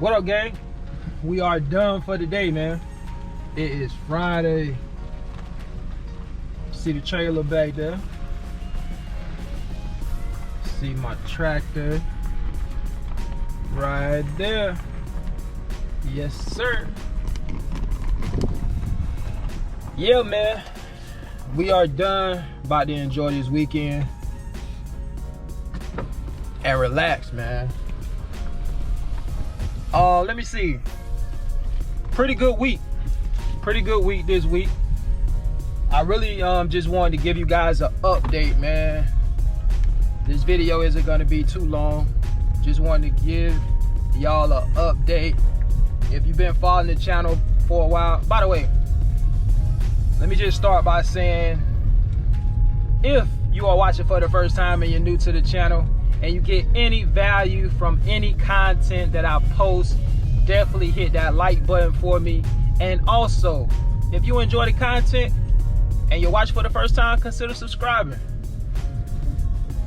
What up, gang? We are done for the day, man. It is Friday. See the trailer back there. See my tractor right there. Yes, sir. Yeah, man. We are done. About to enjoy this weekend and relax, man. Let me see. Pretty good week this week. I really just wanted to give you guys an update, man. This video isn't gonna be too long. Just wanted to give y'all an update. If you've been following the channel for a while, by the way, let me just start by saying, if you are watching for the first time and you're new to the channel and you get any value from any content that I post, definitely hit that like button for me. And also, if you enjoy the content and you're watching for the first time, consider subscribing.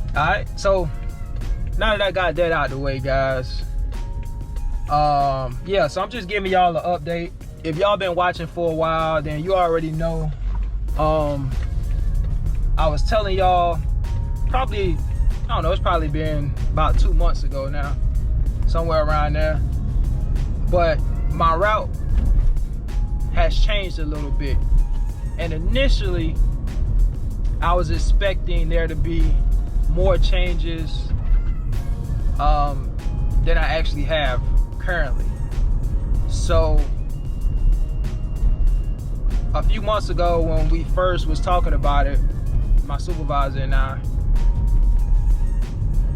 Alright, so now that I got that out the way, guys, yeah, so I'm just giving y'all an update. If y'all been watching for a while, then you already know. I was telling y'all probably, I don't know, it's probably been about 2 months ago now, somewhere around there. But my route has changed a little bit. And initially, I was expecting there to be more changes than I actually have currently. So a few months ago when we first was talking about it, my supervisor and I,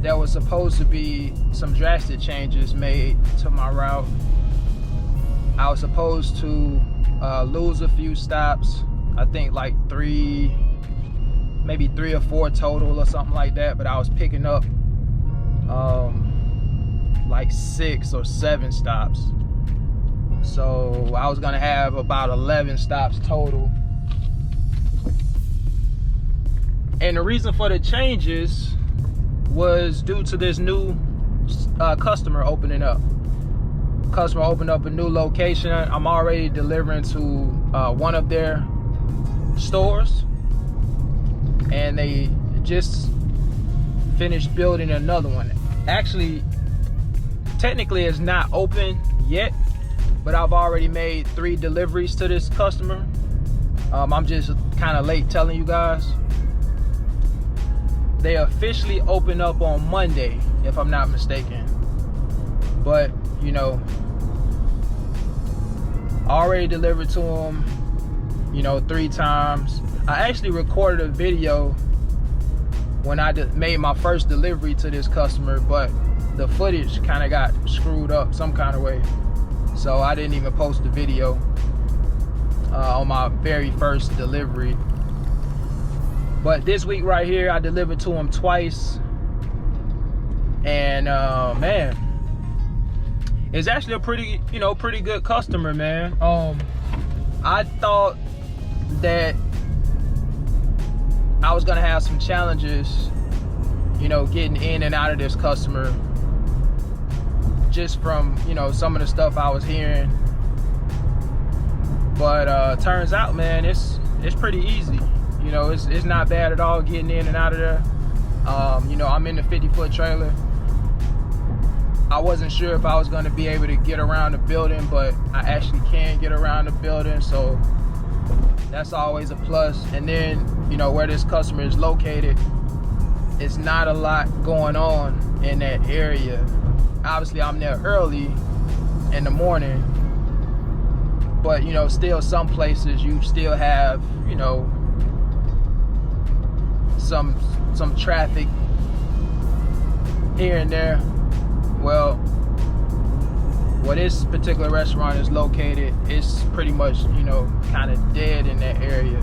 there was supposed to be some drastic changes made to my route. I was supposed to lose a few stops. I think like maybe 3 or 4 total or something like that, but I was picking up like 6 or 7 stops. So I was gonna have about 11 stops total. And the reason for the changes was due to this new customer opening up. Customer opened up a new location. I'm already delivering to one of their stores, and they just finished building another one. Actually, technically it's not open yet, but I've already made 3 deliveries to this customer. I'm just kind of late telling you guys. They officially open up on Monday, if I'm not mistaken. But, you know, I already delivered to them, you know, 3 times. I actually recorded a video when I made my first delivery to this customer, but the footage kind of got screwed up some kind of way. So I didn't even post the video on my very first delivery. But this week right here, I delivered to him twice. And man, it's actually a pretty good customer, man. I thought that I was gonna have some challenges, you know, getting in and out of this customer, just from, you know, some of the stuff I was hearing. But turns out, man, it's pretty easy. You know, it's not bad at all getting in and out of there. You know, I'm in the 50-foot trailer. I wasn't sure if I was going to be able to get around the building, but I actually can get around the building, so that's always a plus. And then, you know, where this customer is located, it's not a lot going on in that area. Obviously, I'm there early in the morning, but, you know, still some places you still have, you know, some traffic here and there. Well, where this particular restaurant is located, it's pretty much, you know, kind of dead in that area,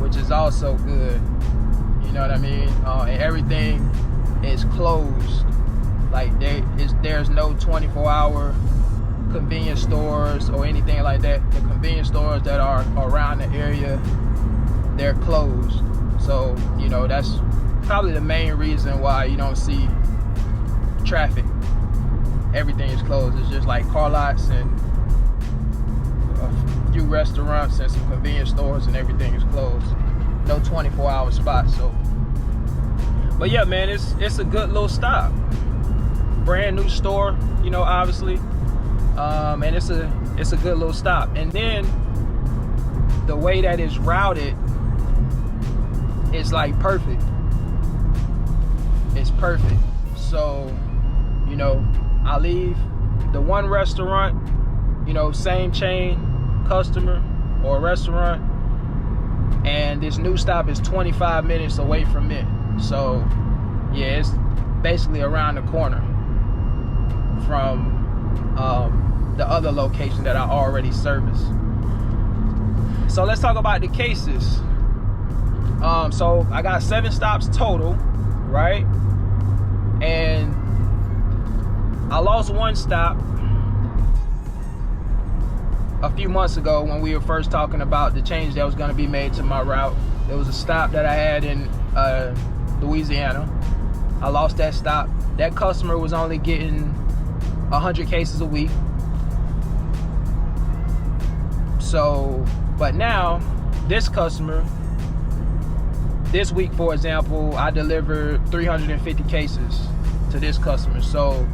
which is also good. You know what I mean? And everything is closed. Like there's no 24-hour convenience stores or anything like that. The convenience stores that are around the area, they're closed. So, you know, that's probably the main reason why you don't see traffic everything is closed. It's just like car lots and a few restaurants and some convenience stores, and everything is closed. No 24-hour spots. So, but yeah, man, it's a good little stop. Brand new store, you know, obviously, and it's a good little stop. And then the way that it's routed, it's like perfect. It's perfect. So, you know, I leave the one restaurant, you know, same chain customer or restaurant, and this new stop is 25 minutes away from it. So yeah, it's basically around the corner from the other location that I already service. So let's talk about the cases. So I got 7 stops total, right? And I lost 1 stop a few months ago when we were first talking about the change that was going to be made to my route. There was a stop that I had in Louisiana. I lost that stop. That customer was only getting 100 cases a week. So, but now this customer, this week, for example, I delivered 350 cases to this customer. So,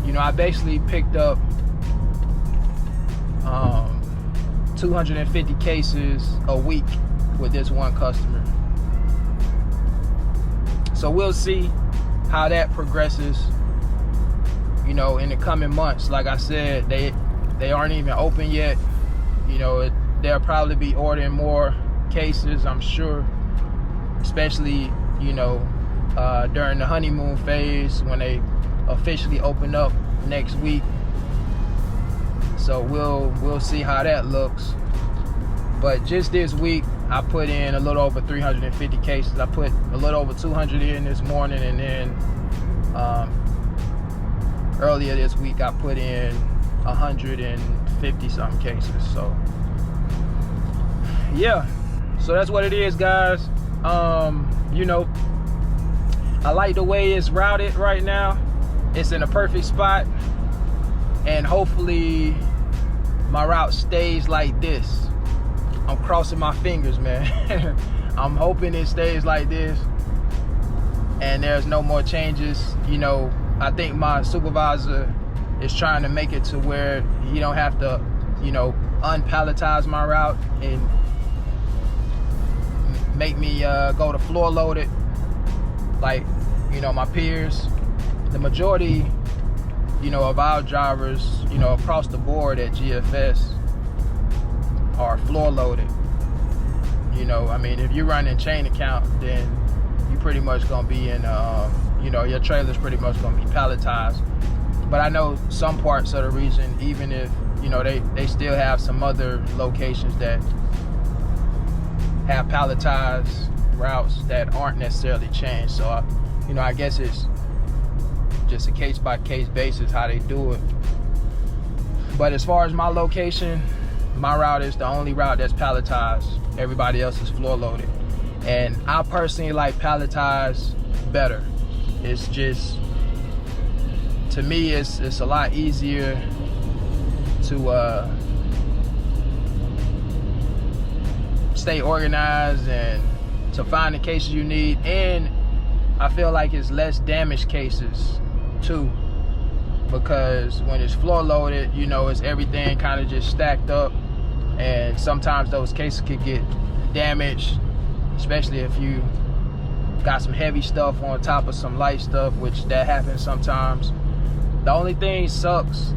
you know, I basically picked up 250 cases a week with this one customer. So we'll see how that progresses, you know, in the coming months. Like I said, they aren't even open yet. You know, they'll probably be ordering more cases, I'm sure, especially, you know, during the honeymoon phase when they officially open up next week. So we'll see how that looks. But just this week, I put in a little over 350 cases. I put a little over 200 in this morning, and then earlier this week I put in 150 something cases. So yeah, so that's what it is, guys. You know, I like the way it's routed right now. It's in a perfect spot, and hopefully my route stays like this. I'm crossing my fingers, man. I'm hoping it stays like this and there's no more changes. You know, I think my supervisor is trying to make it to where you don't have to, you know, unpalletize my route and make me go to floor loaded like, you know, my peers. The majority, you know, of our drivers, you know, across the board at GFS are floor loaded. You know, I mean, if you're running chain account, then you pretty much gonna be in, you know, your trailer's pretty much gonna be palletized. But I know some parts of the region, even if, you know, they still have some other locations that have palletized routes that aren't necessarily chained. So, you know, I guess it's just a case-by-case basis how they do it. But as far as my location, my route is the only route that's palletized. Everybody else is floor loaded. And I personally like palletized better. It's just, to me, it's a lot easier to stay organized and to find the cases you need. And I feel like it's less damaged cases too, because when it's floor loaded, you know, it's everything kind of just stacked up, and sometimes those cases could get damaged, especially if you got some heavy stuff on top of some light stuff, which that happens sometimes. The only thing sucks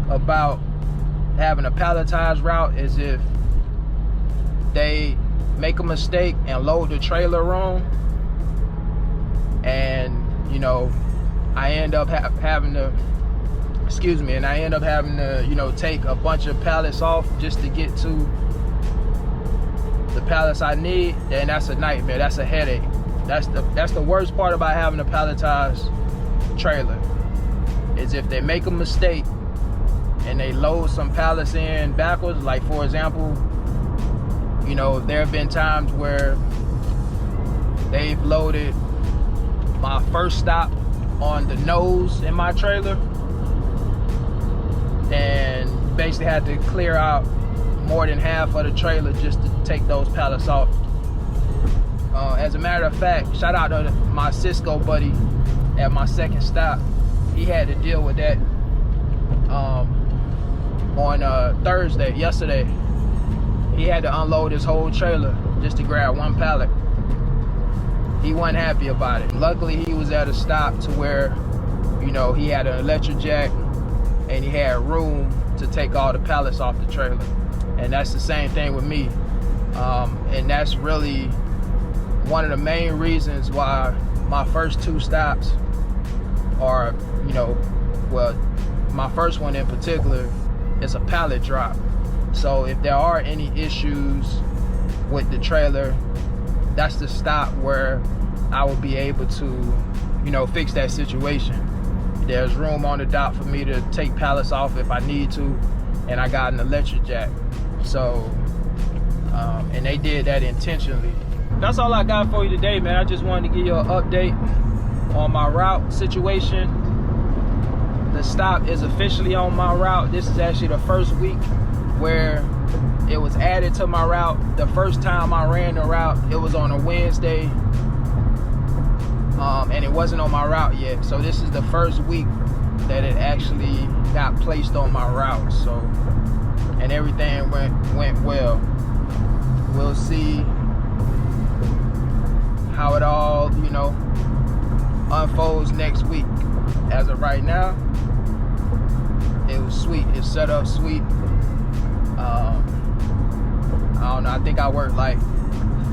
about having a palletized route is if they make a mistake and load the trailer wrong, and, you know, I end up having to, and I end up having to, you know, take a bunch of pallets off just to get to the pallets I need. Then that's a nightmare. That's a headache. That's the worst part about having a palletized trailer, is if they make a mistake and they load some pallets in backwards. Like, for example, you know, there have been times where they've loaded my first stop on the nose in my trailer, basically had to clear out more than half of the trailer just to take those pallets off. As a matter of fact, shout out to my Cisco buddy at my second stop. He had to deal with that on Thursday, yesterday. He had to unload his whole trailer just to grab one pallet. He wasn't happy about it. Luckily, he was at a stop to where, you know, he had an electric jack and he had room to take all the pallets off the trailer. And that's the same thing with me. And that's really one of the main reasons why my first two stops are, you know, well, my first one in particular is a pallet drop. So if there are any issues with the trailer, that's the stop where I will be able to, you know, fix that situation. There's room on the dock for me to take pallets off if I need to, and I got an electric jack. So, and they did that intentionally. That's all I got for you today, man. I just wanted to give you an update on my route situation. The stop is officially on my route. This is actually the first week where it was added to my route. The first time I ran the route, it was on a Wednesday, and it wasn't on my route yet. So this is the first week that it actually got placed on my route. So, and everything went well. We'll see how it all, you know, unfolds next week. As of right now, it was sweet. It's set up sweet. I don't know, I think I worked like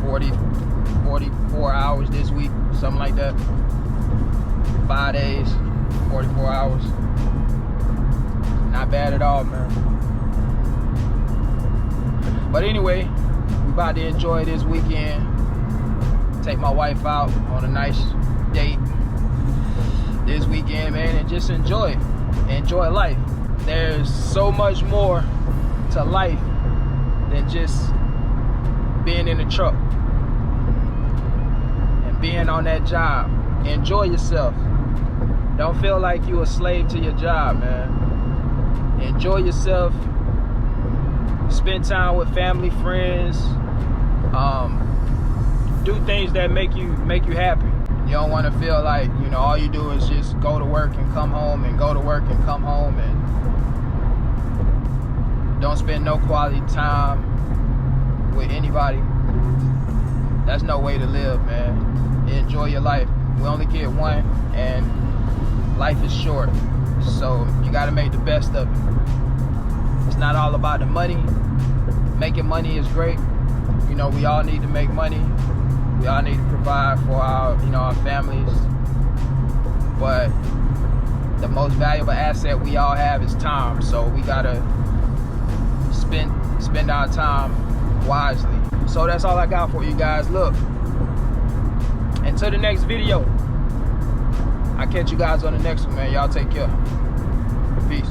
44 hours this week, something like that. 5 days, 44 hours. Not bad at all, man. But anyway, we about to enjoy this weekend. Take my wife out on a nice date this weekend, man, and just enjoy it. Enjoy life. There's so much more to life than just being in the truck and being on that job. Enjoy yourself. Don't feel like you're a slave to your job, man. Enjoy yourself. Spend time with family, friends. Do things that make you happy. You don't want to feel like, you know, all you do is just go to work and come home and go to work and come home and don't spend no quality time with anybody. That's no way to live, man. Enjoy your life. We only get one, and life is short. So you got to make the best of it. It's not all about the money. Making money is great. You know, we all need to make money. We all need to provide for our, you know, our families. But the most valuable asset we all have is time. So we gotta spend our time wisely. So that's all I got for you guys. Look, until the next video, I'll catch you guys on the next one, man. Y'all take care. Peace.